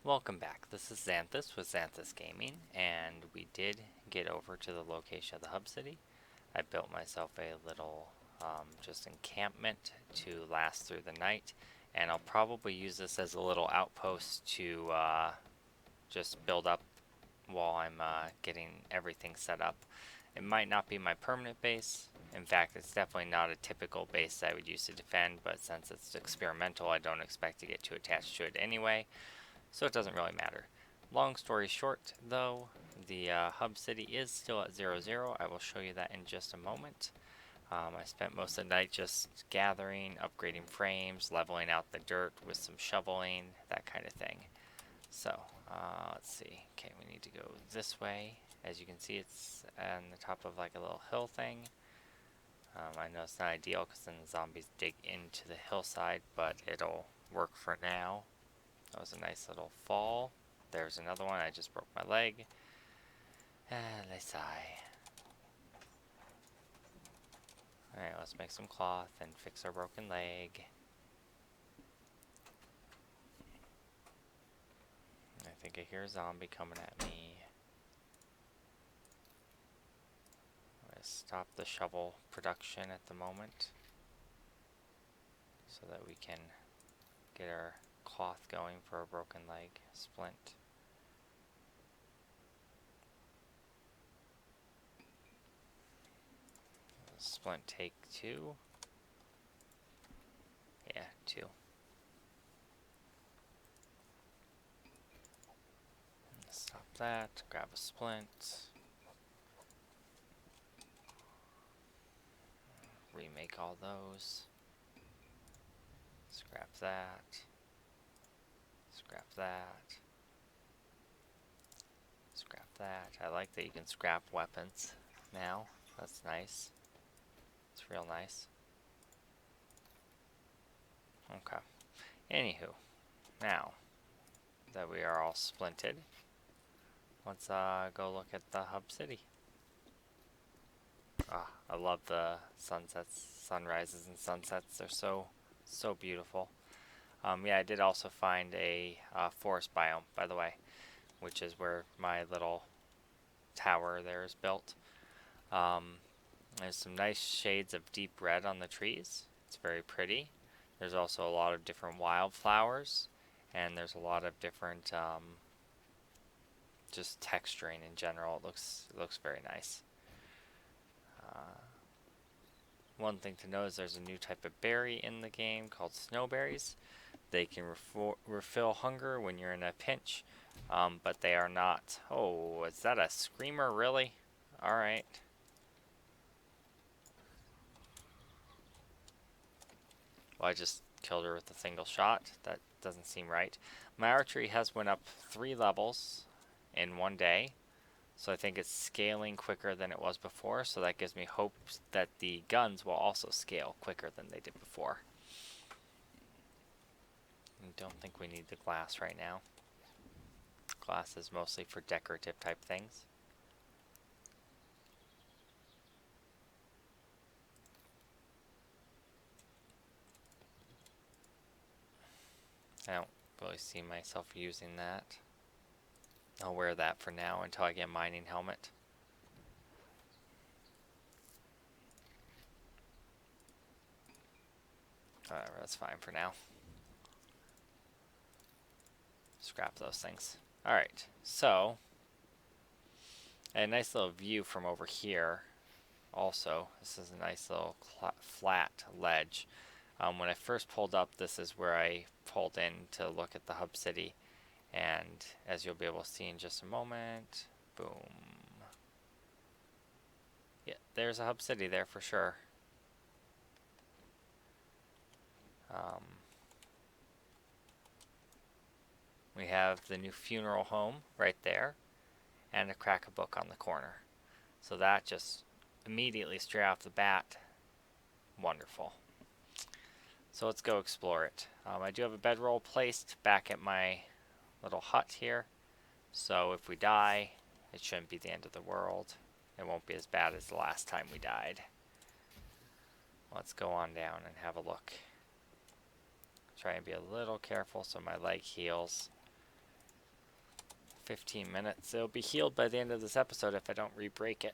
Welcome back. This is Xanthus with Xanthus Gaming, and we did get over to the location of the hub city. I built myself a little just encampment to last through the night, and I'll probably use this as a little outpost to just build up while I'm getting everything set up. It might not be my permanent base. In fact, it's definitely not a typical base that I would use to defend, but since it's experimental, I don't expect to get too attached to it anyway, so it doesn't really matter. Long story short, though, the hub city is still at 0-0. I will show you that in just a moment. I spent most of the night just gathering, upgrading frames, leveling out the dirt with some shoveling, that kind of thing. So, let's see. Okay, we need to go this way. As you can see, it's on the top of like a little hill thing. I know it's not ideal because then the zombies dig into the hillside, but it'll work for now. That was a nice little fall. There's another one. I just broke my leg. And I sigh. Alright, let's make some cloth and fix our broken leg. I think I hear a zombie coming at me. I'm going to stop the shovel production at the moment so that we can get our cloth going for a broken leg splint. Splint take 2. Yeah, 2. Stop that, grab a splint. Remake all those. Scrap that. Scrap that. Scrap that. I like that you can scrap weapons now. That's nice. It's real nice. Okay. Anywho, now that we are all splinted, let's go look at the hub city. I love the sunsets, sunrises and sunsets. They're so beautiful. Yeah, I did also find a forest biome, by the way, which is where my little tower there is built. There's some nice shades of deep red on the trees. It's very pretty. There's also a lot of different wildflowers, and there's a lot of different just texturing in general. It looks very nice. One thing to know is there's a new type of berry in the game called snowberries. They can refill hunger when you're in a pinch, but they are not. Oh, is that a screamer, really? Alright. Well, I just killed her with a single shot. That doesn't seem right. My archery has went up 3 levels in one day. So I think it's scaling quicker than it was before, so that gives me hope that the guns will also scale quicker than they did before. I don't think we need the glass right now. Glass is mostly for decorative type things. I don't really see myself using that. I'll wear that for now until I get a mining helmet. That's fine for now. Scrap those things. Alright, so a nice little view from over here. Also, this is a nice little flat ledge. When I first pulled up, this is where I pulled in to look at the hub city, and as you'll be able to see in just a moment, boom. Yeah, there's a hub city there for sure. We have the new funeral home right there, and a crack a book on the corner. So that just immediately straight off the bat, wonderful. So let's go explore it. I do have a bedroll placed back at my little hut here, so if we die, it shouldn't be the end of the world. It won't be as bad as the last time we died. Let's go on down and have a look. Try and be a little careful so my leg heals. 15 minutes. It'll be healed by the end of this episode if I don't re-break it.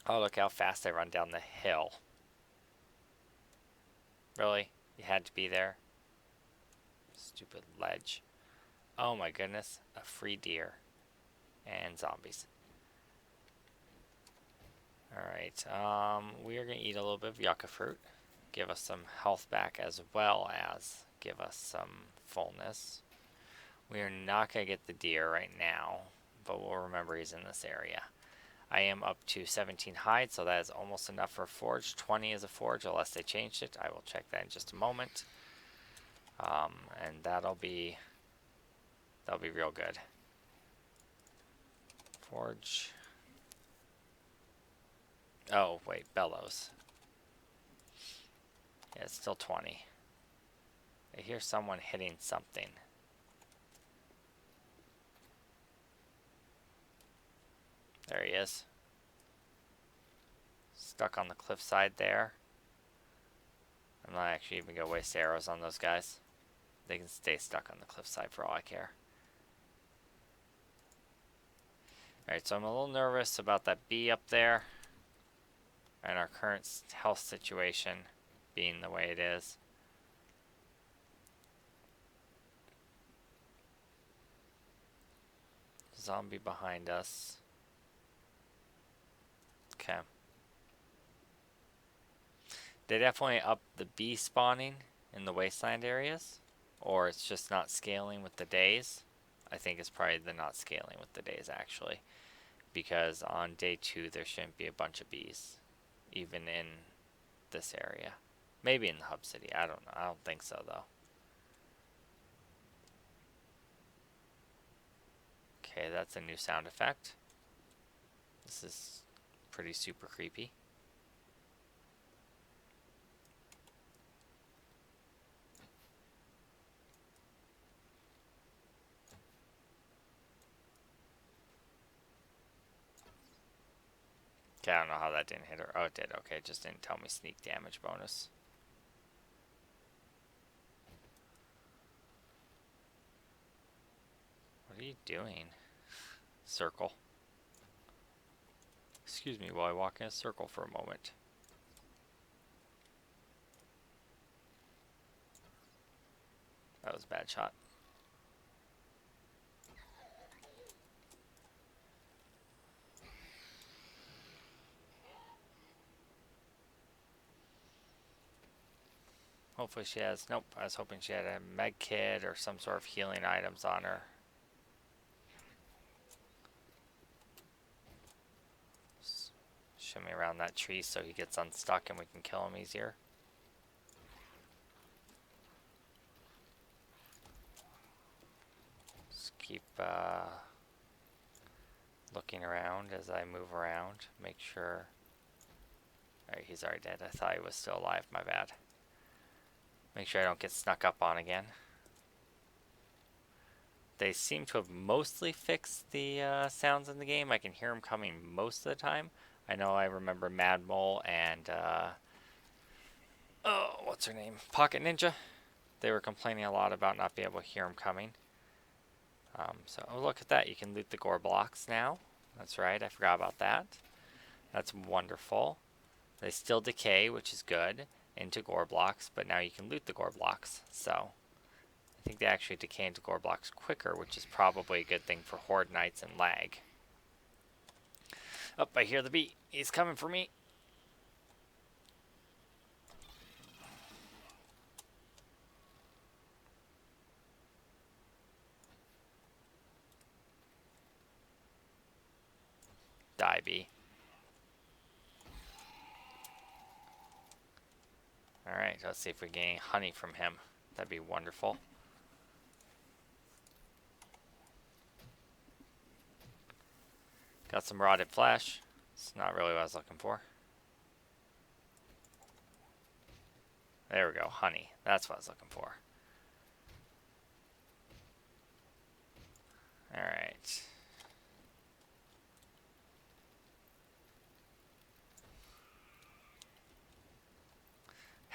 Oh, look how fast I run down the hill. Really? You had to be there? Stupid ledge. Oh my goodness. A free deer. And zombies. Alright, we are going to eat a little bit of yucca fruit. Give us some health back as well as give us some fullness. We are not going to get the deer right now, but we'll remember he's in this area. I am up to 17 hides, so that is almost enough for a forge. 20 is a forge, unless they changed it. I will check that in just a moment. And that'll be real good. Forge. Oh, wait, bellows. Yeah, it's still 20. I hear someone hitting something. There he is. Stuck on the cliffside there. I'm not actually even going to waste arrows on those guys. They can stay stuck on the cliffside for all I care. Alright, so I'm a little nervous about that bee up there. And our current health situation being the way it is. Zombie behind us. Okay. They definitely up the bee spawning in the wasteland areas. Or it's just not scaling with the days. I think it's probably the not scaling with the days actually. Because on day 2 there shouldn't be a bunch of bees. Even in this area. Maybe in the hub city. I don't know. I don't think so though. Okay, that's a new sound effect. This is pretty super creepy. Okay, I don't know how that didn't hit her. Oh, it did. Okay, it just didn't tell me sneak damage bonus. What are you doing? Circle. Excuse me while I walk in a circle for a moment. That was a bad shot. Hopefully she has... Nope, I was hoping she had a med kit or some sort of healing items on her. Shimmy around that tree so he gets unstuck and we can kill him easier. Just keep looking around as I move around. Make sure... Alright, he's already dead. I thought he was still alive. My bad. Make sure I don't get snuck up on again. They seem to have mostly fixed the sounds in the game. I can hear them coming most of the time. I know I remember Mad Mole and, oh, what's her name? Pocket Ninja. They were complaining a lot about not being able to hear them coming. So, oh, look at that. You can loot the gore blocks now. That's right. I forgot about that. That's wonderful. They still decay, which is good, into gore blocks, but now you can loot the gore blocks. So, I think they actually decay into gore blocks quicker, which is probably a good thing for Horde Knights and lag. Oh, I hear the bee. He's coming for me. Die, bee. Alright, let's see if we get any honey from him. That'd be wonderful. Got some rotted flesh. It's not really what I was looking for. There we go, honey. That's what I was looking for. Alright.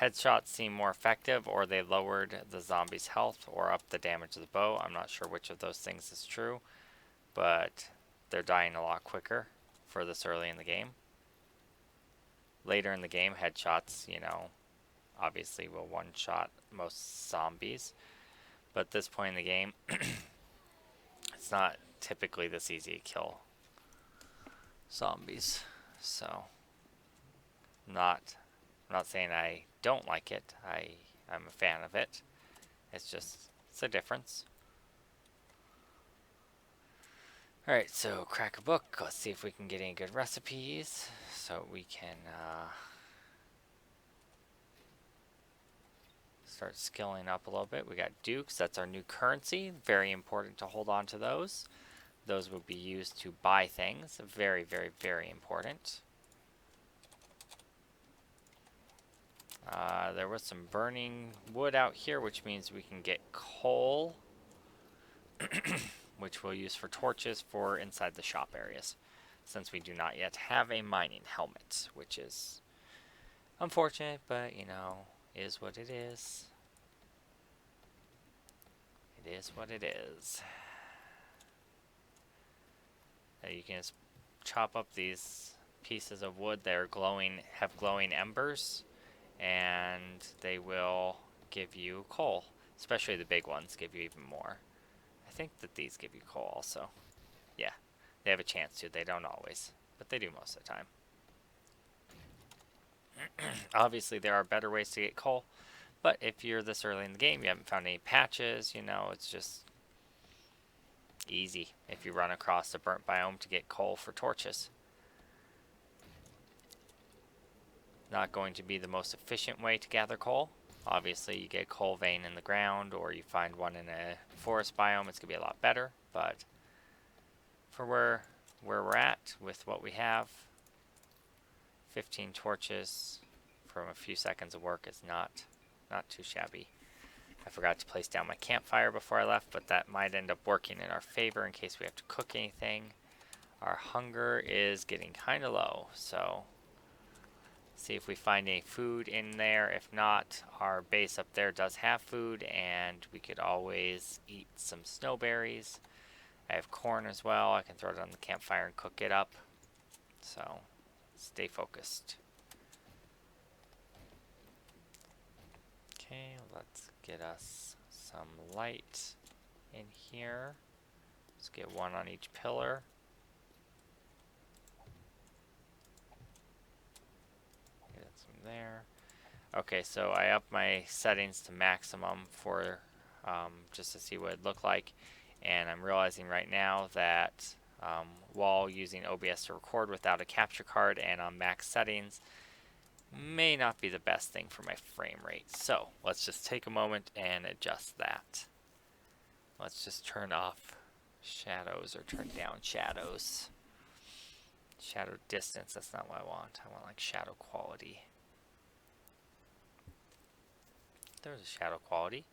Headshots seem more effective, or they lowered the zombie's health or upped the damage of the bow. I'm not sure which of those things is true, but they're dying a lot quicker for this early in the game. Later in the game, headshots, you know, obviously will one-shot most zombies. But at this point in the game, it's not typically this easy to kill zombies. So, I'm not saying I don't like it. I'm a fan of it. It's a difference. Alright, so crack a book. Let's see if we can get any good recipes so we can start skilling up a little bit. We got dukes. That's our new currency. Very important to hold on to those. Those will be used to buy things. Very, very, very important. There was some burning wood out here, which means we can get coal, which we'll use for torches for inside the shop areas, since we do not yet have a mining helmet, which is unfortunate, but, you know, is what it is. It is what it is. You can just chop up these pieces of wood that are glowing, have glowing embers, and they will give you coal. Especially the big ones give you even more. I think that these give you coal also. Yeah, they have a chance to. They don't always, but they do most of the time. Obviously, there are better ways to get coal, but if you're this early in the game, you haven't found any patches, you know, it's just easy if you run across a burnt biome to get coal for torches. Not going to be the most efficient way to gather coal. Obviously, you get a coal vein in the ground, or you find one in a forest biome, it's going to be a lot better, but for where we're at with what we have, 15 torches from a few seconds of work is not too shabby. I forgot to place down my campfire before I left, but that might end up working in our favor in case we have to cook anything. Our hunger is getting kind of low, so see if we find any food in there. If not, our base up there does have food, and we could always eat some snowberries. I have corn as well. I can throw it on the campfire and cook it up. So, stay focused. Okay, let's get us some light in here. Let's get one on each pillar. Get some there. Okay, so I upped my settings to maximum for just to see what it looked like, and I'm realizing right now that while using OBS to record without a capture card and on max settings may not be the best thing for my frame rate. So let's just take a moment and adjust that. Let's just turn off shadows or turn down shadows. Shadow distance, that's not what I want. I want like shadow quality. There's a shadow quality.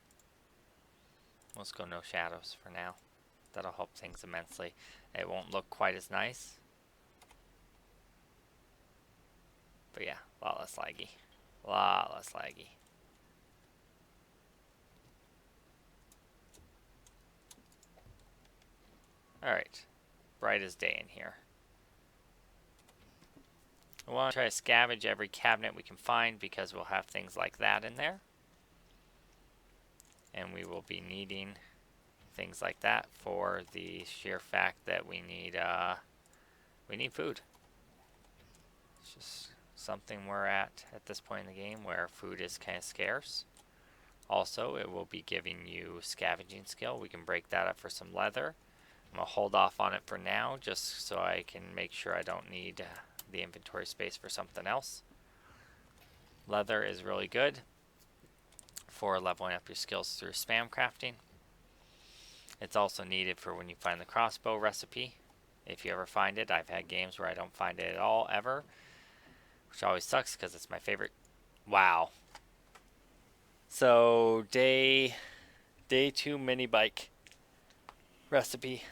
Let's go no shadows for now. That'll help things immensely. It won't look quite as nice. But yeah, a lot less laggy. A lot less laggy. Alright. Bright as day in here. We want to try to scavenge every cabinet we can find because we'll have things like that in there. And we will be needing things like that for the sheer fact that we need food. It's just something we're at this point in the game where food is kind of scarce. Also, it will be giving you scavenging skill. We can break that up for some leather. I'm going to hold off on it for now just so I can make sure I don't need the inventory space for something else. Leather is really good for leveling up your skills through spam crafting. It's also needed for when you find the crossbow recipe. If you ever find it, I've had games where I don't find it at all, ever. Which always sucks because it's my favorite. Wow. So, day 2 mini bike recipe.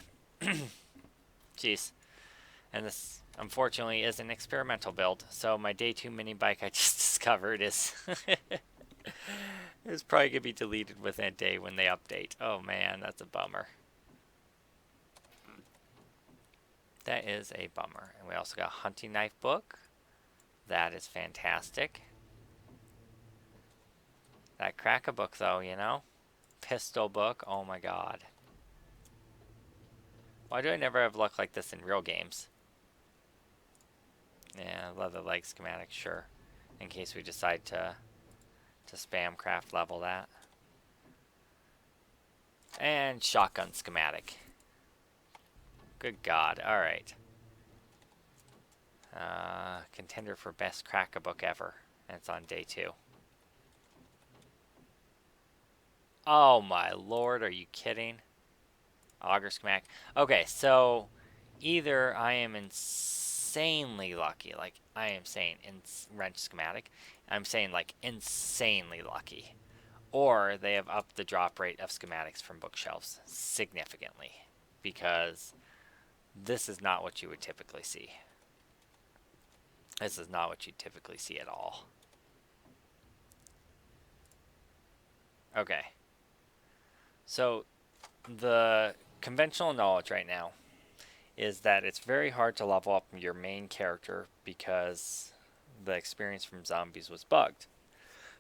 Jeez. And this unfortunately is an experimental build. So my day 2 mini bike I just discovered is is probably gonna be deleted within a day when they update. Oh man, that's a bummer. That is a bummer. And we also got a hunting knife book. That is fantastic. That crack a book though, you know? Pistol book, oh my god. Why do I never have luck like this in real games? Yeah, leather leg schematic, sure. In case we decide to spam craft level that. And shotgun schematic. Good god, alright. Contender for best crack a book ever. And it's on day 2. Oh my lord, are you kidding? Auger schematic. Okay, so either I am insanely lucky, like I am saying in wrench schematic, I'm saying like insanely lucky, or they have upped the drop rate of schematics from bookshelves significantly, because this is not what you would typically see. This is not what you typically see at all. Okay. So the conventional knowledge right now is that it's very hard to level up your main character because the experience from zombies was bugged.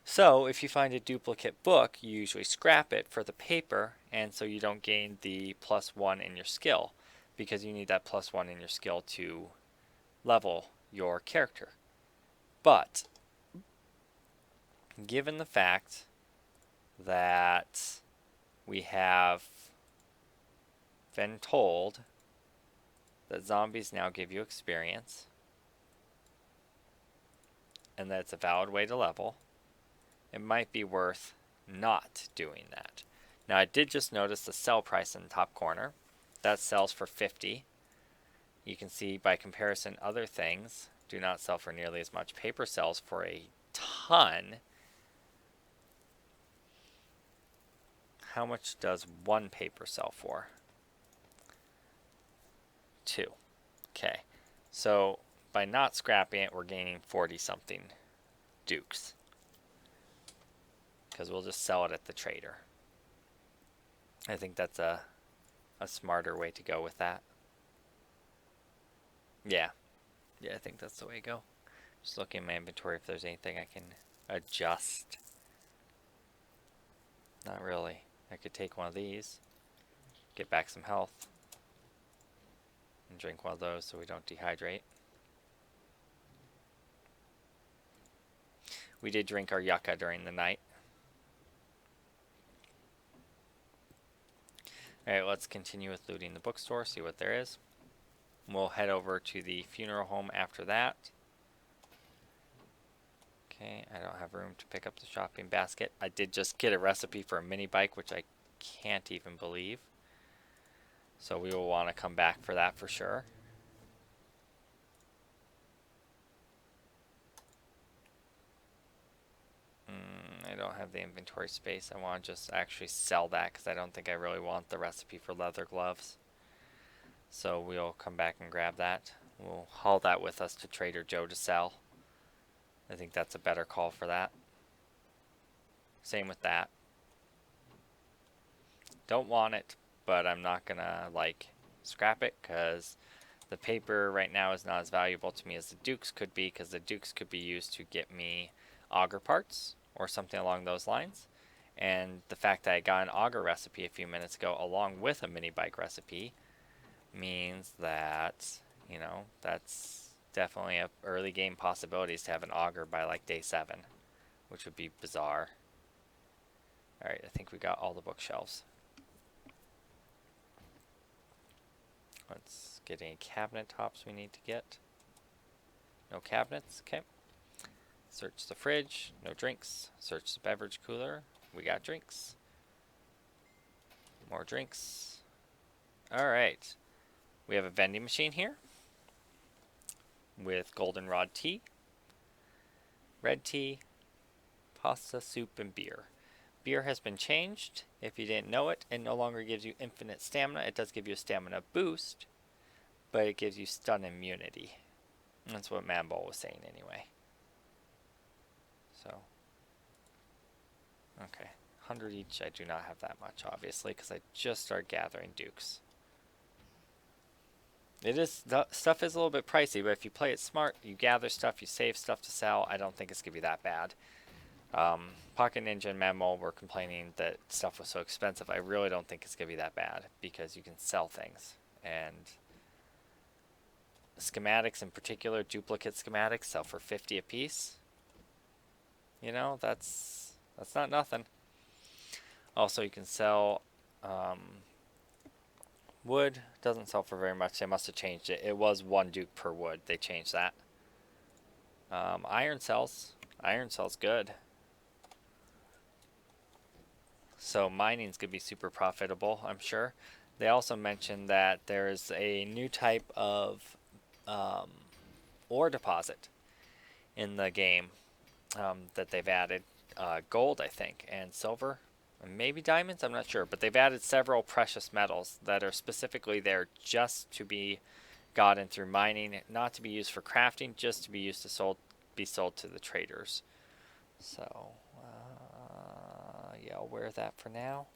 So if you find a duplicate book, you usually scrap it for the paper, and so you don't gain the +1 in your skill, because you need that +1 in your skill to level your character. But given the fact that we have been told that zombies now give you experience, and that it's a valid way to level, it might be worth not doing that. Now I did just notice the sell price in the top corner. That sells for 50. You can see by comparison other things do not sell for nearly as much. Paper sells for a ton. How much does one paper sell for? 2. Okay, so by not scrapping it, we're gaining 40 something dukes, because we'll just sell it at the trader. I think that's a smarter way to go with that. Yeah, I think that's the way to go. Just looking at my inventory if there's anything I can adjust. Not really. I could take one of these, get back some health, and drink one of those so we don't dehydrate. We did drink our yucca during the night. Alright, let's continue with looting the bookstore, see what there is. We'll head over to the funeral home after that. Okay, I don't have room to pick up the shopping basket. I did just get a recipe for a mini bike, which I can't even believe. So we will want to come back for that for sure. I don't have the inventory space. I want to just actually sell that because I don't think I really want the recipe for leather gloves. So we'll come back and grab that. We'll haul that with us to Trader Joe to sell. I think that's a better call for that. Same with that. Don't want it, but I'm not gonna like scrap it because the paper right now is not as valuable to me as the Dukes could be, because the Dukes could be used to get me auger parts or something along those lines. And the fact that I got an auger recipe a few minutes ago along with a mini bike recipe means that, you know, that's definitely a early game possibilities to have an auger by like day 7, which would be bizarre. Alright, I think we got all the bookshelves. Let's get any cabinet tops we need to get. No cabinets, okay. Search the fridge, no drinks. Search the beverage cooler, we got drinks. More drinks. Alright, we have a vending machine here with goldenrod tea, red tea, pasta, soup, and beer. Beer has been changed. If you didn't know it, it no longer gives you infinite stamina. It does give you a stamina boost, but it gives you stun immunity. That's what Madball was saying anyway. So, okay. 100 each. I do not have that much, obviously, because I just started gathering dukes. The stuff is a little bit pricey, but if you play it smart, you gather stuff, you save stuff to sell, I don't think it's going to be that bad. Pocket Ninja and Mammal were complaining that stuff was so expensive. I really don't think it's going to be that bad because you can sell things. And schematics in particular, duplicate schematics, sell for 50 a piece. You know, that's not nothing. Also, you can sell wood. Doesn't sell for very much. They must have changed it. It was 1 duke per wood. They changed that. Iron sells. Iron sells good. So mining's going to be super profitable, I'm sure. They also mentioned that there's a new type of ore deposit in the game that they've added. Gold, I think, and silver, and maybe diamonds, I'm not sure. But they've added several precious metals that are specifically there just to be gotten through mining, not to be used for crafting, just to be used to be sold to the traders. So, yeah, I'll wear that for now.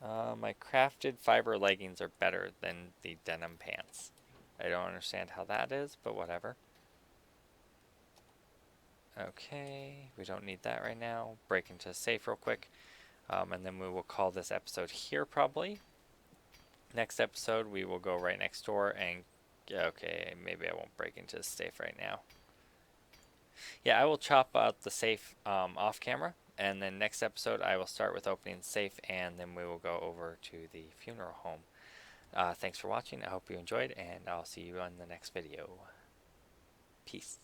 My crafted fiber leggings are better than the denim pants. I don't understand how that is, but whatever. Okay, we don't need that right now. Break into safe real quick. And then we will call this episode here probably. Next episode, we will go right next door and... Okay, maybe I won't break into the safe right now. Yeah, I will chop out the safe off camera. And then next episode, I will start with opening the safe, and then we will go over to the funeral home. Thanks for watching. I hope you enjoyed, and I'll see you on the next video. Peace.